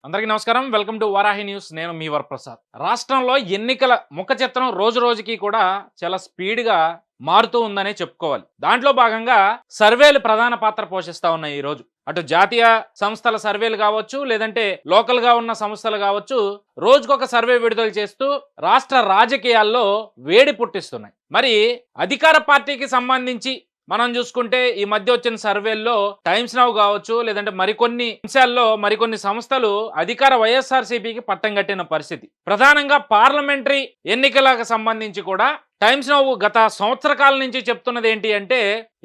అందరికీ నమస్కారం. Welcome to Varahi news. నేను మీ వరప్రసాద్. రాష్ట్రంలో ఎన్నికల ముఖ చిత్రం రోజు రోజుకి కూడా చాలా స్పీడ్‌గా మారుతూ ఉందనే చెప్పుకోవాలి. దాంట్లో భాగంగా సర్వేలు ప్రధాన పాత్ర పోషిస్తా ఉన్నాయి ఈ రోజు. అటు జాతీయ సంస్థల సర్వేలు కావచ్చు, లేదంటే లోకల్‌గా ఉన్న సంస్థలు కావచ్చు, రోజుకొక సర్వే విడుదల చేస్తూ రాష్ట్ర రాజకీయాల్లో వేడి పుట్టిస్తున్నాయి. మరి అధికార పార్టీకి సంబంధించి మనం చూసుకుంటే ఈ మధ్య వచ్చిన సర్వేల్లో టైమ్స్ నౌ కావచ్చు, లేదంటే మరికొన్ని అంశాల్లో మరికొన్ని సంస్థలు అధికార వైఎస్ఆర్సీపీకి పట్టం కట్టిన పరిస్థితి. ప్రధానంగా పార్లమెంటరీ ఎన్నికలకు సంబంధించి కూడా టైమ్స్ నౌ గత సంవత్సర కాలం నుంచి చెప్తున్నది ఏంటి అంటే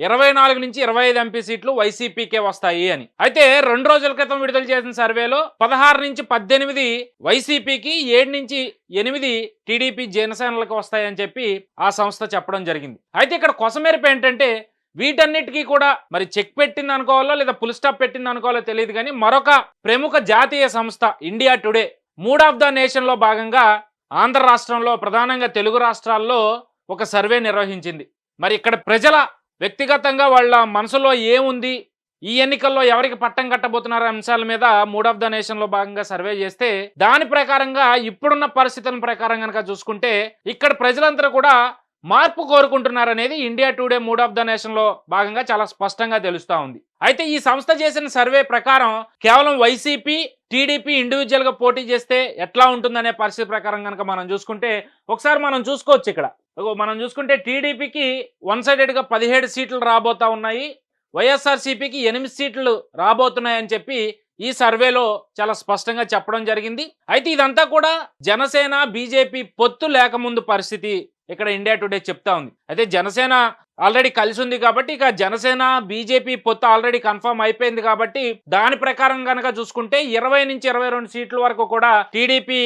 24 నుంచి 25 ఎంపీ సీట్లు వైసీపీకే వస్తాయి అని. అయితే 2 రోజుల క్రితం విడుదల చేసిన సర్వేలో 16 నుంచి 18 వైసీపీకి, 7 నుంచి 8 టీడీపీ జనసేనలకు వస్తాయని చెప్పి ఆ సంస్థ చెప్పడం జరిగింది. అయితే ఇక్కడ కొసమెరుపు ఏంటంటే వీటన్నిటికీ కూడా మరి చెక్ పెట్టింది అనుకోవాలో లేదా ఫుల్ స్టాప్ పెట్టింది అనుకోవాలో తెలియదు, కానీ మరొక ప్రముఖ జాతీయ సంస్థ India today mood of the nation లో భాగంగా ఆంధ్ర రాష్ట్రంలో, ప్రధానంగా తెలుగు రాష్ట్రాల్లో ఒక సర్వే నిర్వహించింది. మరి ఇక్కడ ప్రజల వ్యక్తిగతంగా వాళ్ళ మనసులో ఏముంది, ఈ ఎన్నికల్లో ఎవరికి పట్టం కట్టబోతున్నారు అంశాల మీద మూడ్ ఆఫ్ ద నేషన్ లో భాగంగా సర్వే చేస్తే దాని ప్రకారంగా ఇప్పుడున్న పరిస్థితుల ప్రకారం కనుక చూసుకుంటే ఇక్కడ ప్రజలందరూ కూడా మార్పు కోరుకుంటున్నారనేది India today mood of the nation లో భాగంగా చాలా స్పష్టంగా తెలుస్తా ఉంది. అయితే ఈ సంస్థ చేసిన సర్వే ప్రకారం కేవలం వైసీపీ, టీడీపీ ఇండివిజువల్ గా పోటీ చేస్తే ఎట్లా ఉంటుందనే పరిస్థితి ప్రకారం కనుక మనం చూసుకుంటే ఒకసారి మనం చూసుకోవచ్చు. ఇక్కడ మనం చూసుకుంటే టీడీపీకి వన్ సైడెడ్ గా 17 సీట్లు రాబోతా ఉన్నాయి, వైఎస్ఆర్సీపీకి 8 సీట్లు రాబోతున్నాయని చెప్పి ఈ సర్వేలో చాలా స్పష్టంగా చెప్పడం జరిగింది. అయితే ఇదంతా కూడా జనసేన బీజేపీ పొత్తు లేకముందు పరిస్థితి ఇక్కడ ఇండియా టుడే చెప్తా ఉంది. అయితే జనసేన ఆల్రెడీ కలిసి ఉంది కాబట్టి ఇక జనసేన బీజేపీ పొత్తు ఆల్రెడీ కన్ఫర్మ్ అయిపోయింది కాబట్టి దాని ప్రకారం కనుక చూసుకుంటే 20 నుంచి 22 సీట్ల వరకు కూడా టీడీపీ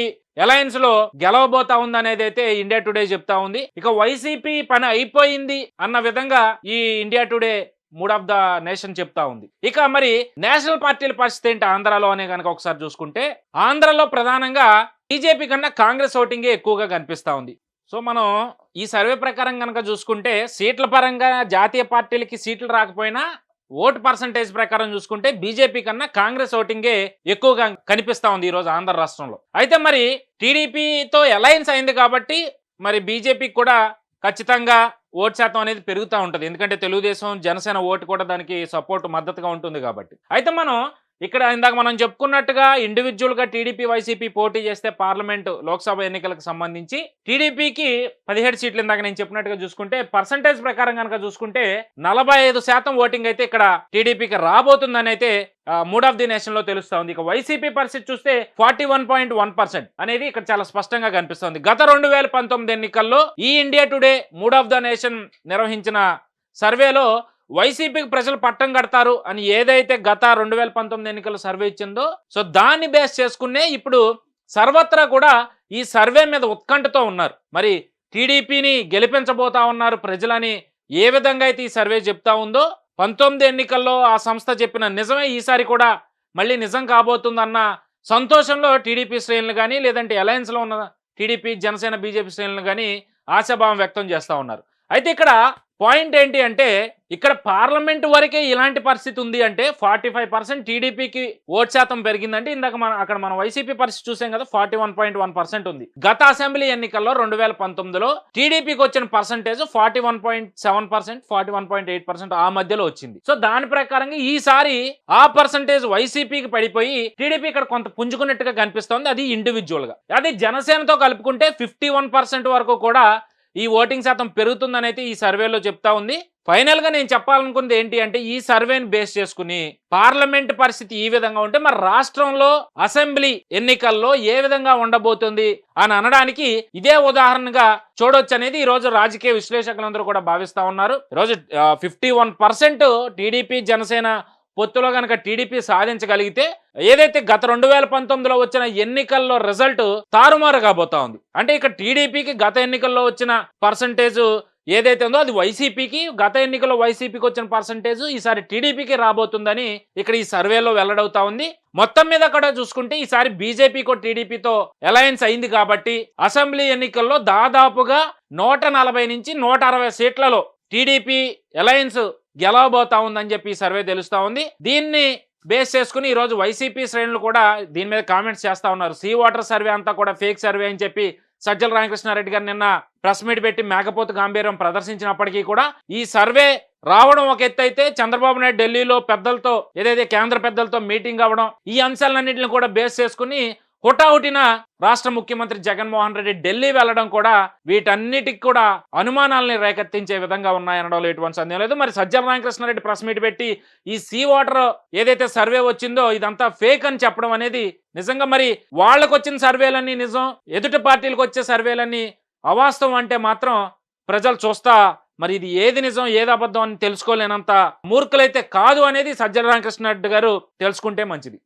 అలయన్స్ లో గెలవబోతా ఉంది అనేది అయితే ఇండియా టుడే చెప్తా ఉంది. ఇక వైసీపీ పని అయిపోయింది అన్న విధంగా ఈ India today mood of the nation చెప్తా ఉంది. ఇక మరి నేషనల్ పార్టీల పరిస్థితి ఏంటి ఆంధ్రాలో అనే కనుక ఒకసారి చూసుకుంటే ఆంధ్రాలో ప్రధానంగా బీజేపీ కన్నా కాంగ్రెస్ ఓటింగే ఎక్కువగా కనిపిస్తా ఉంది. సో మనం ఈ సర్వే ప్రకారం కనుక చూసుకుంటే సీట్ల పరంగా జాతీయ పార్టీలకి సీట్లు రాకపోయినా ఓటు పర్సంటేజ్ ప్రకారం చూసుకుంటే బీజేపీ కన్నా కాంగ్రెస్ ఓటింగే ఎక్కువగా కనిపిస్తా ఉంది ఈ రోజు ఆంధ్ర రాష్ట్రంలో. అయితే మరి టీడీపీతో అలయన్స్ అయింది కాబట్టి మరి బీజేపీకి కూడా ఖచ్చితంగా ఓటు శాతం అనేది పెరుగుతూ ఉంటుంది, ఎందుకంటే తెలుగుదేశం జనసేన ఓటు కూడా దానికి సపోర్ట్ మద్దతుగా ఉంటుంది కాబట్టి. అయితే మనం ఇక్కడ ఇందాక మనం చెప్పుకున్నట్టుగా ఇండివిజువల్గా టీడీపీ వైసీపీ పోటీ చేస్తే పార్లమెంటు లోక్సభ ఎన్నికలకు సంబంధించి టీడీపీకి 17 సీట్లు ఇందాక నేను చెప్పినట్టుగా చూసుకుంటే పర్సంటేజ్ ప్రకారం కనుక చూసుకుంటే 45% ఓటింగ్ అయితే ఇక్కడ టీడీపీకి రాబోతుందని అయితే మూడ్ ఆఫ్ ది నేషన్ లో తెలుస్తా ఉంది. ఇక వైసీపీ పరిస్థితి చూస్తే 41.1% అనేది ఇక్కడ చాలా స్పష్టంగా కనిపిస్తుంది. గత 2019 ఎన్నికల్లో ఈ India today mood of the nation నిర్వహించిన సర్వేలో వైసీపీకి ప్రజలు పట్టం కడతారు అని ఏదైతే గత 2019 ఎన్నికల సర్వే ఇచ్చిందో సో దాన్ని బేస్ చేసుకునే ఇప్పుడు సర్వత్రా కూడా ఈ సర్వే మీద ఉత్కంఠతో ఉన్నారు. మరి టీడీపీని గెలిపించబోతా ఉన్నారు ప్రజలని ఏ విధంగా అయితే ఈ సర్వే చెప్తా ఉందో 19 ఎన్నికల్లో ఆ సంస్థ చెప్పిన నిజమే ఈసారి కూడా మళ్ళీ నిజం కాబోతుందన్న సంతోషంలో టీడీపీ శ్రేణులు కానీ లేదంటే అలయన్స్లో ఉన్న టీడీపీ జనసేన బీజేపీ శ్రేణులు కానీ ఆశాభావం వ్యక్తం చేస్తూ ఉన్నారు. అయితే ఇక్కడ పాయింట్ ఏంటి అంటే ఇక్కడ పార్లమెంట్ వరకే ఇలాంటి పరిస్థితి ఉంది అంటే 45% టీడీపీకి ఓట్ శాతం పెరిగిందంటే ఇందాక మనం వైసీపీ పరిస్థితి చూసాం కదా 41.1% ఉంది. గత అసెంబ్లీ ఎన్నికల్లో 2019లో టీడీపీకి వచ్చిన పర్సంటేజ్ 41.7%, 41.8% ఆ మధ్యలో వచ్చింది. సో దాని ప్రకారంగా ఈసారి ఆ పర్సంటేజ్ వైసీపీకి పడిపోయి టీడీపీ ఇక్కడ కొంత పుంజుకున్నట్టుగా కనిపిస్తోంది. అది ఇండివిజువల్ గా. అది జనసేనతో కలుపుకుంటే 51% వరకు కూడా ఈ ఓటింగ్ శాతం పెరుగుతుందని అయితే ఈ సర్వేలో చెప్తా ఉంది. ఫైనల్ గా నేను చెప్పాలనుకుంది ఏంటి అంటే ఈ సర్వేని బేస్ చేసుకుని పార్లమెంట్ పరిస్థితి ఈ విధంగా ఉంటే మరి రాష్ట్రంలో అసెంబ్లీ ఎన్నికల్లో ఏ విధంగా ఉండబోతుంది అని అనడానికి ఇదే ఉదాహరణగా చూడొచ్చు అనేది ఈ రోజు రాజకీయ విశ్లేషకులందరూ కూడా భావిస్తా ఉన్నారు. ఈరోజు 51% టీడీపీ జనసేన పొత్తులో కనుక టీడీపీ సాధించగలిగితే ఏదైతే గత 2019లో వచ్చిన ఎన్నికల్లో రిజల్ట్ తారుమారు కాబోతా ఉంది. అంటే ఇక్కడ టీడీపీకి గత ఎన్నికల్లో వచ్చిన పర్సంటేజ్ ఏదైతే ఉందో అది వైసీపీకి, గత ఎన్నికల్లో వైసీపీకి వచ్చిన పర్సంటేజ్ ఈసారి టీడీపీకి రాబోతుందని ఇక్కడ ఈ సర్వేలో వెల్లడవుతా ఉంది. మొత్తం మీద కూడా చూసుకుంటే ఈసారి బీజేపీకో టీడీపీతో అలయన్స్ అయింది కాబట్టి అసెంబ్లీ ఎన్నికల్లో దాదాపుగా 140 నుంచి 160 సీట్లలో టీడీపీ అలయన్స్ గెలవబోతా ఉందని చెప్పి ఈ సర్వే తెలుస్తా ఉంది. దీన్ని బేస్ చేసుకుని ఈ రోజు వైసీపీ శ్రేణులు కూడా దీని మీద కామెంట్స్ చేస్తా ఉన్నారు. సీ వాటర్ సర్వే అంతా కూడా ఫేక్ సర్వే అని చెప్పి సజ్జల రామకృష్ణారెడ్డి గారు నిన్న ప్రెస్ మీట్ పెట్టి మేకపోతు గాంభీర్యం ప్రదర్శించినప్పటికీ కూడా ఈ సర్వే రావడం ఒక ఎత్తు అయితే, చంద్రబాబు నాయుడు ఢిల్లీలో పెద్దలతో ఏదైతే కేంద్ర పెద్దలతో మీటింగ్ అవ్వడం, ఈ అంశాలన్నింటిని కూడా బేస్ చేసుకుని హుటాహుటిన రాష్ట్ర ముఖ్యమంత్రి జగన్మోహన్ రెడ్డి ఢిల్లీ వెళ్లడం కూడా వీటన్నిటికి కూడా అనుమానాలని రేకెత్తించే విధంగా ఉన్నాయనడంలో ఎటువంటి సందేహం లేదు. మరి సజ్జల రామకృష్ణారెడ్డి ప్రెస్ మీట్ పెట్టి ఈ సీ వాటర్ ఏదైతే సర్వే వచ్చిందో ఇదంతా ఫేక్ అని చెప్పడం అనేది నిజంగా మరి వాళ్ళకు వచ్చిన సర్వేలన్నీ నిజం, ఎదుటి పార్టీలకు వచ్చే సర్వేలన్నీ అవాస్తవం అంటే మాత్రం ప్రజలు చూస్తా మరి ఇది ఏది నిజం ఏది అబద్ధం అని తెలుసుకోలేనంత మూర్ఖులైతే కాదు అనేది సజ్జల రామకృష్ణారెడ్డి గారు తెలుసుకుంటే మంచిది.